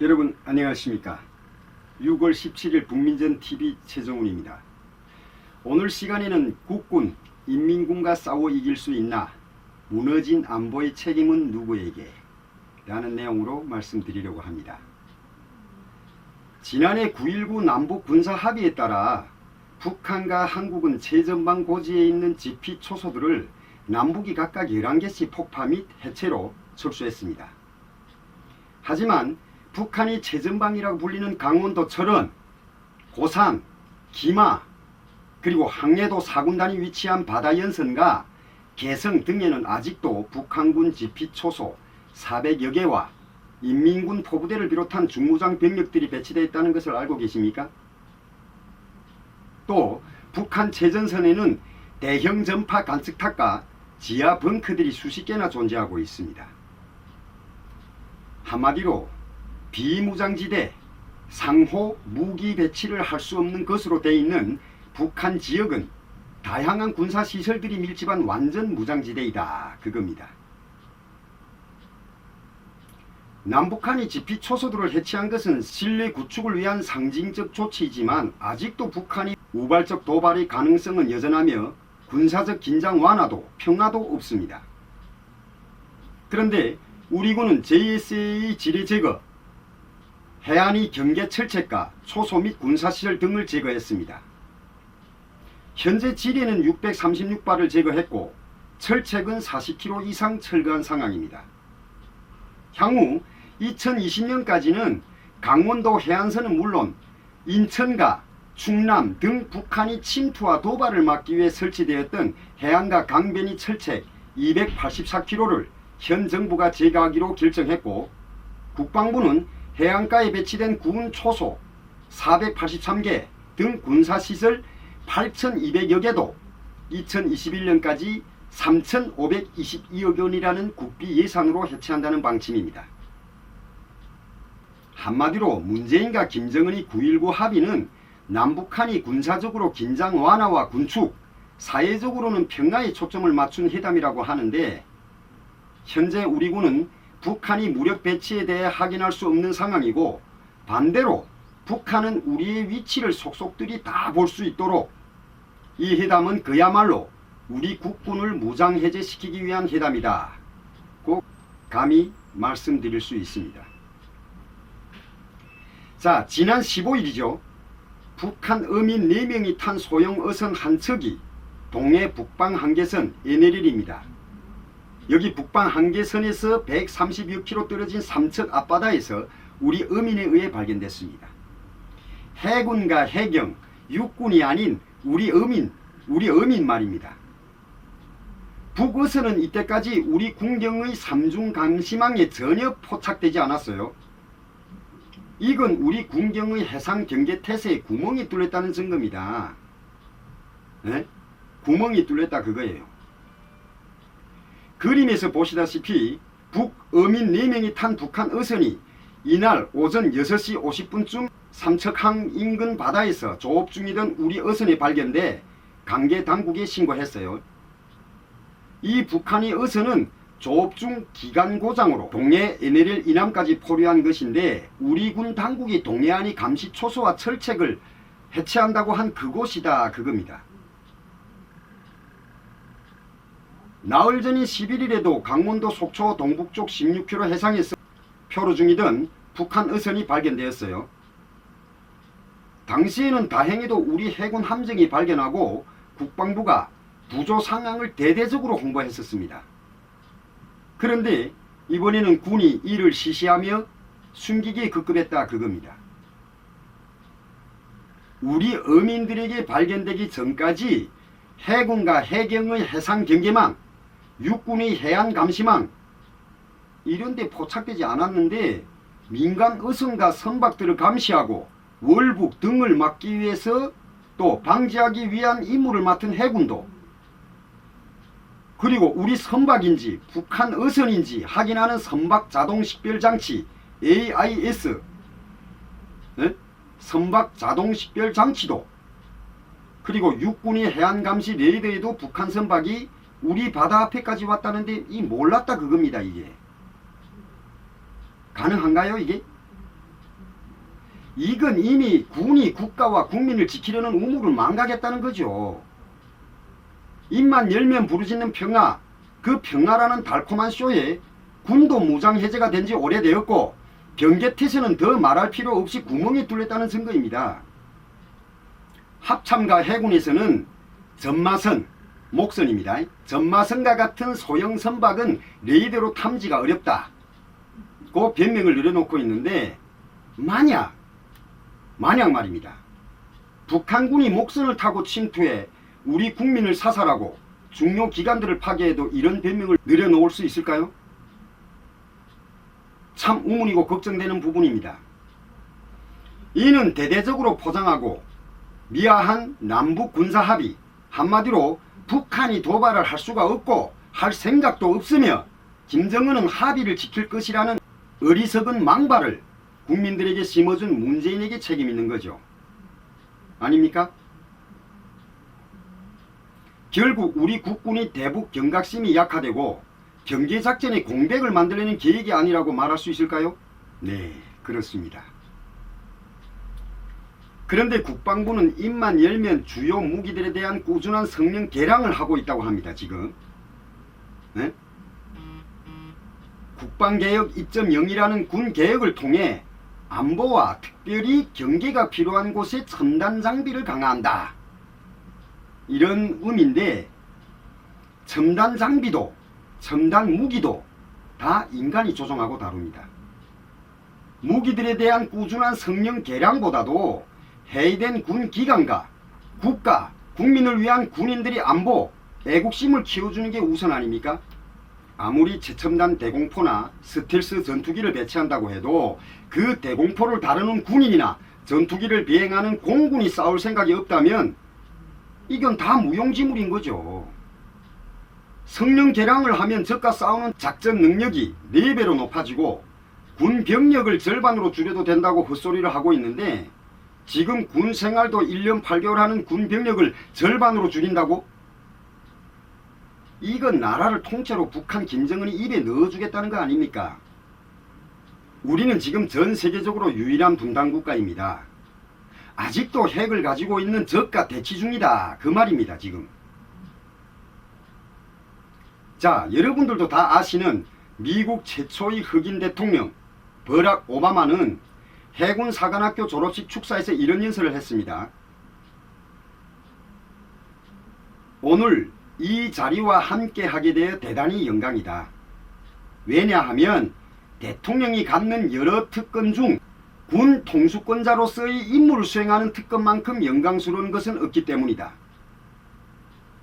여러분 안녕하십니까. 6월 17일 북민전TV 최정훈입니다. 오늘 시간에는 국군, 인민군과 싸워 이길 수 있나? 무너진 안보의 책임은 누구에게? 라는 내용으로 말씀드리려고 합니다. 지난해 9.19 남북 군사 합의에 따라 북한과 한국은 최전방 고지에 있는 지피초소들을 남북이 각각 11개씩 폭파 및 해체로 접수했습니다. 하지만 북한이 최전방이라고 불리는 강원도 철원, 고산, 기마, 그리고 항해도 4군단이 위치한 바다연선과 개성 등에는 아직도 북한군 지피초소 400여 개와 인민군 포부대를 비롯한 중무장 병력들이 배치되어 있다는 것을 알고 계십니까? 또 북한 최전선에는 대형 전파 관측탑과 지하 벙커들이 수십 개나 존재하고 있습니다. 한마디로 비무장지대, 상호 무기 배치를 할 수 없는 것으로 되어 있는 북한 지역은 다양한 군사시설들이 밀집한 완전 무장지대이다 그겁니다. 남북한이 지피초소들을 해체한 것은 신뢰 구축을 위한 상징적 조치이지만 아직도 북한이 우발적 도발의 가능성은 여전하며 군사적 긴장 완화도 평화도 없습니다. 그런데 우리 군은 JSA의 지뢰 제거, 해안의 경계 철책과 초소 및 군사시설 등을 제거했습니다. 현재 지뢰는 636발을 제거했고 철책은 40km 이상 철거한 상황입니다. 향후 2020년까지는 강원도 해안선은 물론 인천과 충남 등 북한이 침투와 도발을 막기 위해 설치되었던 해안과 강변이 철책 284km를 현 정부가 제거하기로 결정했고, 국방부는 해안가에 배치된 군 초소 483개 등 군사시설 8,200여 개도 2021년까지 3,522억 원이라는 국비 예산으로 해체한다는 방침입니다. 한마디로 문재인과 김정은의 9.19 합의는 남북한이 군사적으로 긴장 완화와 군축, 사회적으로는 평화에 초점을 맞춘 회담이라고 하는데, 현재 우리 군은 북한이 무력 배치에 대해 확인할 수 없는 상황이고, 반대로 북한은 우리의 위치를 속속들이 다 볼 수 있도록 이 회담은 그야말로 우리 국군을 무장해제시키기 위한 회담이다 꼭 감히 말씀드릴 수 있습니다. 자, 지난 15일이죠. 북한 어민 4명이 탄 소형 어선 한 척이 동해 북방 한계선 NLL입니다. 여기 북방 한계선에서 130여 km 떨어진 삼척 앞바다에서 우리 어민에 의해 발견됐습니다. 해군과 해경, 육군이 아닌 우리 어민 말입니다. 북어선은 이때까지 우리 군경의 삼중 감시망에 전혀 포착되지 않았어요. 이건 우리 군경의 해상 경계 태세에 구멍이 뚫렸다는 증거입니다. 네? 구멍이 뚫렸다 그거예요. 그림에서 보시다시피 북어민 4명이 탄 북한 어선이 이날 오전 6시 50분쯤 삼척항 인근 바다에서 조업 중이던 우리 어선에 발견돼 관계 당국에 신고했어요. 이 북한의 어선은 조업 중 기관 고장으로 동해 NLL 이남까지 포류한 것인데, 우리 군 당국이 동해안의 감시 초소와 철책을 해체한다고 한 그곳이다 그겁니다. 나흘 전인 11일에도 강원도 속초 동북쪽 16km 해상에서 표류 중이던 북한 어선이 발견되었어요. 당시에는 다행히도 우리 해군 함정이 발견하고 국방부가 부조 상황을 대대적으로 홍보했었습니다. 그런데 이번에는 군이 이를 시시하며 숨기기에 급급했다 그겁니다. 우리 어민들에게 발견되기 전까지 해군과 해경의 해상 경계망, 육군의 해안 감시망 이런 데 포착되지 않았는데, 민간 어선과 선박들을 감시하고 월북 등을 막기 위해서 또 방지하기 위한 임무를 맡은 해군도, 그리고 우리 선박인지 북한 어선인지 확인하는 선박 자동 식별장치 AIS, 네? 선박 자동 식별장치도, 그리고 육군의 해안감시 레이더에도 북한 선박이 우리 바다 앞에까지 왔다는데 이 몰랐다 그겁니다. 이게 가능한가요 이게? 이건 이미 군이 국가와 국민을 지키려는 의무를 망각했다는 거죠. 입만 열면 부르짖는 평화, 그 평화라는 달콤한 쇼에 군도 무장 해제가 된 지 오래되었고 경계태세는 더 말할 필요 없이 구멍이 뚫렸다는 증거입니다. 합참과 해군에서는 전마선, 목선입니다. 전마선과 같은 소형 선박은 레이더로 탐지가 어렵다. 그 변명을 내려놓고 있는데 만약 말입니다. 북한군이 목선을 타고 침투해 우리 국민을 사살하고 중요 기관들을 파괴해도 이런 변명을 내려놓을 수 있을까요? 참 의문이고 걱정되는 부분입니다. 이는 대대적으로 포장하고 미화한 남북 군사합의, 한마디로 북한이 도발을 할 수가 없고 할 생각도 없으며 김정은은 합의를 지킬 것이라는 어리석은 망발을 국민들에게 심어준 문재인에게 책임 있는 거죠. 아닙니까? 결국 우리 국군이 대북 경각심이 약화되고 경계작전의 공백을 만들려는 계획이 아니라고 말할 수 있을까요? 네, 그렇습니다. 그런데 국방부는 입만 열면 주요 무기들에 대한 꾸준한 성능 개량을 하고 있다고 합니다. 지금 네? 국방개혁 2.0이라는 군개혁을 통해 안보와 특별히 경계가 필요한 곳에 첨단 장비를 강화한다. 이런 의미인데 첨단 장비도 첨단 무기도 다 인간이 조종하고 다룹니다. 무기들에 대한 꾸준한 성능 개량보다도 해이된 군 기관과 국가, 국민을 위한 군인들이 안보, 애국심을 키워주는 게 우선 아닙니까? 아무리 최첨단 대공포나 스텔스 전투기를 배치한다고 해도 그 대공포를 다루는 군인이나 전투기를 비행하는 공군이 싸울 생각이 없다면 이건 다 무용지물인 거죠. 성능 개량을 하면 적과 싸우는 작전 능력이 4배로 높아지고 군 병력을 절반으로 줄여도 된다고 헛소리를 하고 있는데 지금 군 생활도 1년 8개월 하는 군 병력을 절반으로 줄인다고? 이건 나라를 통째로 북한 김정은이 입에 넣어주겠다는 거 아닙니까? 우리는 지금 전 세계적으로 유일한 분단 국가입니다. 아직도 핵을 가지고 있는 적과 대치 중이다. 그 말입니다. 지금. 자, 여러분들도 다 아시는 미국 최초의 흑인 대통령 버락 오바마는 해군 사관학교 졸업식 축사에서 이런 연설을 했습니다. 오늘 이 자리와 함께 하게 되어 대단히 영광이다. 왜냐하면 대통령이 갖는 여러 특권 중 군 통수권자로서의 임무를 수행하는 특권만큼 영광스러운 것은 없기 때문이다.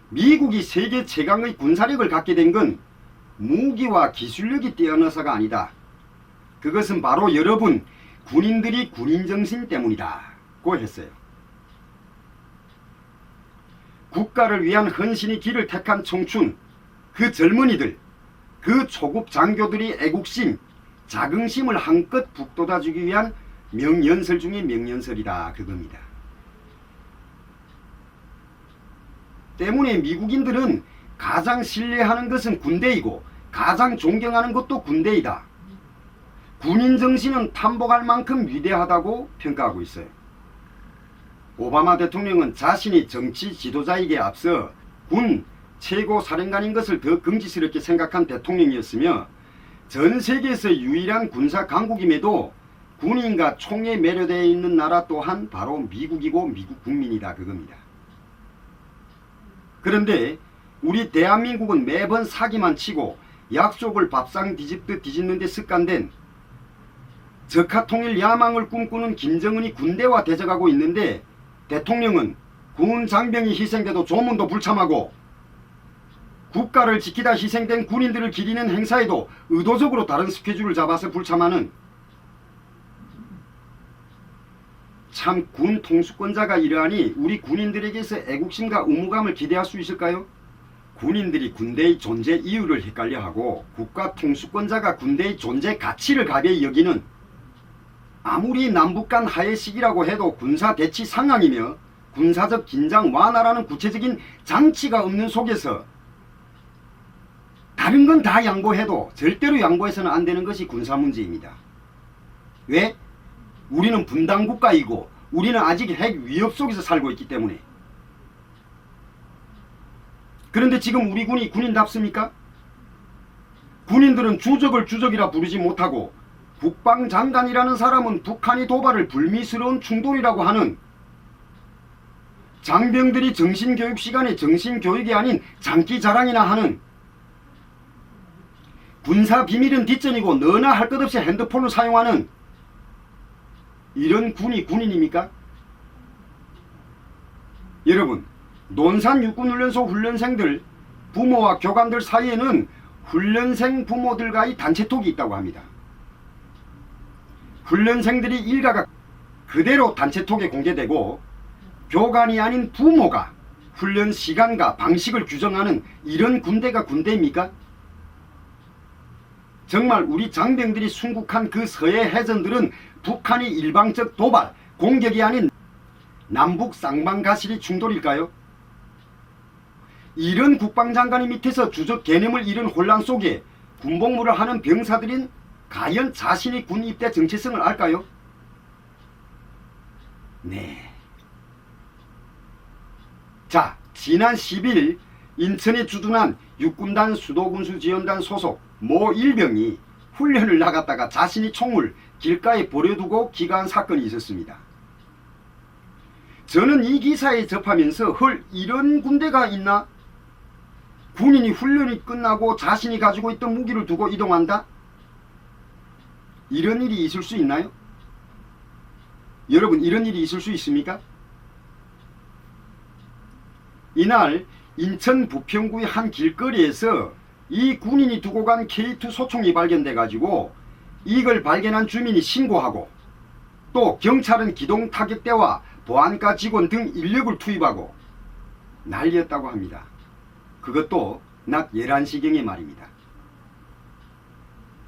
미국이 세계 최강의 군사력을 갖게 된 건 무기와 기술력이 뛰어나서가 아니다. 그것은 바로 여러분 군인들이 군인정신 때문이다. 고 했어요. 국가를 위한 헌신의 길을 택한 청춘, 그 젊은이들, 그 초급 장교들이 애국심, 자긍심을 한껏 북돋아주기 위한 명연설 중의 명연설이다. 그겁니다. 때문에 미국인들은 가장 신뢰하는 것은 군대이고 가장 존경하는 것도 군대이다. 군인정신은 탐복할 만큼 위대하다고 평가하고 있어요. 오바마 대통령은 자신이 정치 지도자에게 앞서 군 최고 사령관인 것을 더 긍지스럽게 생각한 대통령이었으며 전 세계에서 유일한 군사 강국임에도 군인과 총에 매료되어 있는 나라 또한 바로 미국이고 미국 국민이다. 그겁니다. 그런데 우리 대한민국은 매번 사기만 치고 약속을 밥상 뒤집듯 뒤집는 데 습관된 적화통일 야망을 꿈꾸는 김정은이 군대와 대적하고 있는데 대통령은 군 장병이 희생돼도 조문도 불참하고 국가를 지키다 희생된 군인들을 기리는 행사에도 의도적으로 다른 스케줄을 잡아서 불참하는 참 군 통수권자가 이러하니 우리 군인들에게서 애국심과 의무감을 기대할 수 있을까요? 군인들이 군대의 존재 이유를 헷갈려하고 국가 통수권자가 군대의 존재 가치를 가벼이 여기는 아무리 남북 간 하해식이라고 해도 군사 대치 상황이며 군사적 긴장 완화라는 구체적인 장치가 없는 속에서 다른 건 다 양보해도 절대로 양보해서는 안 되는 것이 군사 문제입니다. 왜? 우리는 분단국가이고 우리는 아직 핵 위협 속에서 살고 있기 때문에. 그런데 지금 우리 군이 군인답습니까? 군인들은 주적을 주적이라 부르지 못하고 국방장관이라는 사람은 북한이 도발을 불미스러운 충돌이라고 하는, 장병들이 정신교육 시간에 정신교육이 아닌 장기자랑이나 하는, 군사비밀은 뒷전이고 너나 할 것 없이 핸드폰을 사용하는 이런 군이 군인입니까? 여러분, 논산 육군훈련소 훈련생들, 부모와 교관들 사이에는 훈련생 부모들과의 단체톡이 있다고 합니다. 훈련생들이 일가가 그대로 단체톡에 공개되고 교관이 아닌 부모가 훈련 시간과 방식을 규정하는 이런 군대가 군대입니까? 정말 우리 장병들이 순국한 그 서해 해전들은 북한이 일방적 도발, 공격이 아닌 남북 쌍방가시리 충돌일까요? 이런 국방장관이 밑에서 주적 개념을 잃은 혼란 속에 군복무를 하는 병사들인 과연 자신이 군 입대 정체성을 알까요? 네. 자, 지난 10일 인천에 주둔한 육군단 수도군수지원단 소속 모 일병이 훈련을 나갔다가 자신이 총을 길가에 버려두고 귀가한 사건이 있었습니다. 저는 이 기사에 접하면서 헐, 이런 군대가 있나? 군인이 훈련이 끝나고 자신이 가지고 있던 무기를 두고 이동한다? 이런 일이 있을 수 있나요? 여러분, 이런 일이 있을 수 있습니까? 이날 인천 부평구의 한 길거리에서 이 군인이 두고 간 K2 소총이 발견돼 가지고 이걸 발견한 주민이 신고하고, 또 경찰은 기동 타격대와 보안과 직원 등 인력을 투입하고 난리였다고 합니다. 그것도 낮 11시경에 말입니다.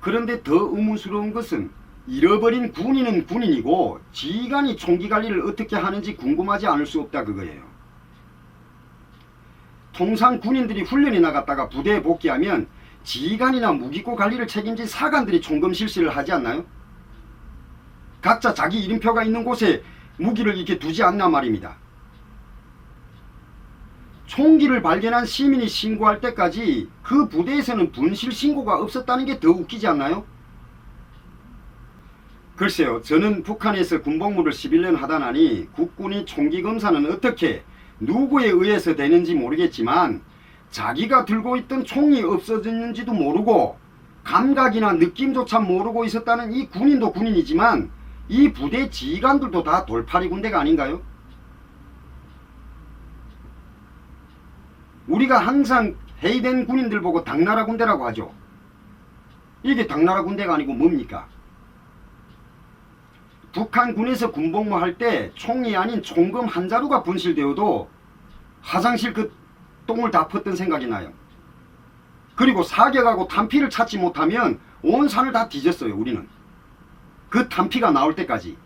그런데 더 의문스러운 것은 잃어버린 군인은 군인이고 지휘관이 총기 관리를 어떻게 하는지 궁금하지 않을 수 없다 그거예요. 통상 군인들이 훈련에 나갔다가 부대에 복귀하면 지휘관이나 무기고 관리를 책임진 사관들이 총검 실시를 하지 않나요? 각자 자기 이름표가 있는 곳에 무기를 이렇게 두지 않나 말입니다. 총기를 발견한 시민이 신고할 때까지 그 부대에서는 분실 신고가 없었다는 게 더 웃기지 않나요? 글쎄요, 저는 북한에서 군복무를 11년 하다 나니 국군이 총기 검사는 어떻게 누구에 의해서 되는지 모르겠지만 자기가 들고 있던 총이 없어졌는지도 모르고 감각이나 느낌조차 모르고 있었다는 이 군인도 군인이지만 이 부대 지휘관들도 다 돌팔이 군대가 아닌가요? 우리가 항상 해이된 군인들 보고 당나라 군대라고 하죠. 이게 당나라 군대가 아니고 뭡니까? 북한군에서 군복무할 때 총이 아닌 총검 한 자루가 분실되어도 화장실 그 똥을 다 펐던 생각이 나요. 그리고 사격하고 탄피를 찾지 못하면 온 산을 다 뒤졌어요. 우리는 그 탄피가 나올 때까지.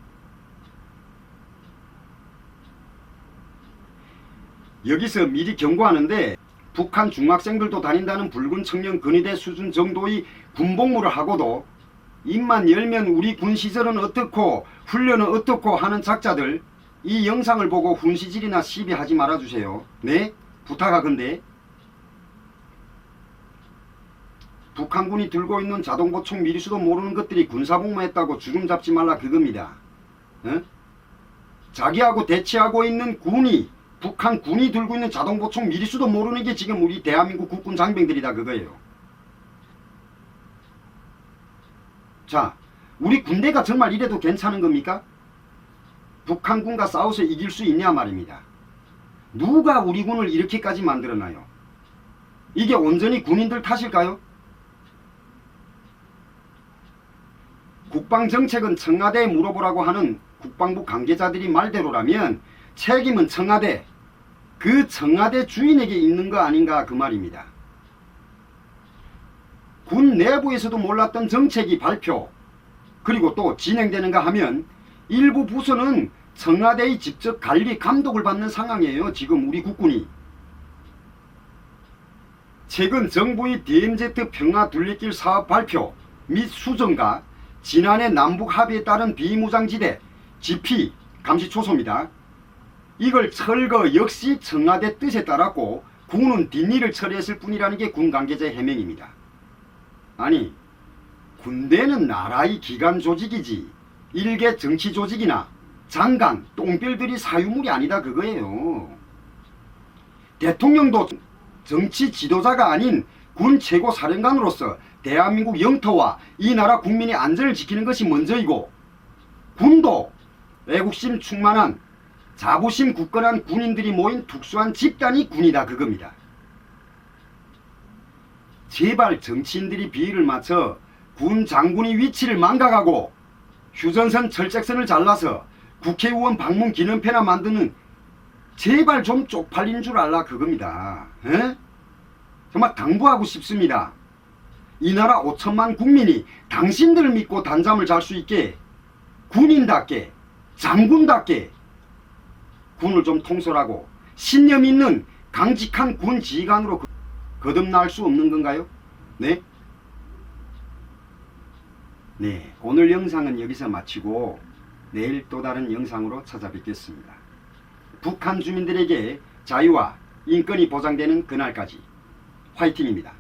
여기서 미리 경고하는데, 북한 중학생들도 다닌다는 붉은 청년 근위대 수준 정도의 군복무를 하고도 입만 열면 우리 군 시절은 어떻고 훈련은 어떻고 하는 작자들, 이 영상을 보고 훈시질이나 시비하지 말아주세요. 네? 부탁하건대. 북한군이 들고 있는 자동보총 미리수도 모르는 것들이 군사복무했다고 주름 잡지 말라 그겁니다. 어? 자기하고 대치하고 있는 군이, 북한 군이 들고 있는 자동보총 미리수도 모르는 게 지금 우리 대한민국 국군 장병들이다 그거예요. 자, 우리 군대가 정말 이래도 괜찮은 겁니까? 북한군과 싸워서 이길 수 있냐 말입니다. 누가 우리 군을 이렇게까지 만들어놔요? 이게 온전히 군인들 탓일까요? 국방정책은 청와대에 물어보라고 하는 국방부 관계자들이 말대로라면 책임은 청와대, 그 청와대 주인에게 있는 거 아닌가 그 말입니다. 군 내부에서도 몰랐던 정책이 발표, 그리고 또 진행되는가 하면 일부 부서는 청와대의 직접 관리 감독을 받는 상황이에요. 지금 우리 국군이. 최근 정부의 DMZ 평화 둘레길 사업 발표 및 수정과 지난해 남북 합의에 따른 비무장지대 GP 감시초소입니다. 이걸 철거 역시 청와대 뜻에 따랐고 군은 뒷일을 처리했을 뿐이라는 게 군 관계자의 해명입니다. 아니, 군대는 나라의 기관 조직이지 일개 정치 조직이나 장관, 똥별들이 사유물이 아니다 그거예요. 대통령도 정치 지도자가 아닌 군 최고 사령관으로서 대한민국 영토와 이 나라 국민의 안전을 지키는 것이 먼저이고, 군도 애국심 충만한 자부심 굳건한 군인들이 모인 특수한 집단이 군이다 그겁니다. 제발 정치인들이 비위를 맞춰 군 장군의 위치를 망각하고 휴전선 철책선을 잘라서 국회의원 방문 기념패나 만드는, 제발 좀 쪽팔린 줄 알라 그겁니다. 에? 정말 당부하고 싶습니다. 이 나라 5천만 국민이 당신들을 믿고 단잠을 잘 수 있게 군인답게 장군답게 군을 좀 통솔하고 신념 있는 강직한 군 지휘관으로 거듭날 수 없는 건가요? 네? 네, 오늘 영상은 여기서 마치고 내일 또 다른 영상으로 찾아뵙겠습니다. 북한 주민들에게 자유와 인권이 보장되는 그날까지 화이팅입니다.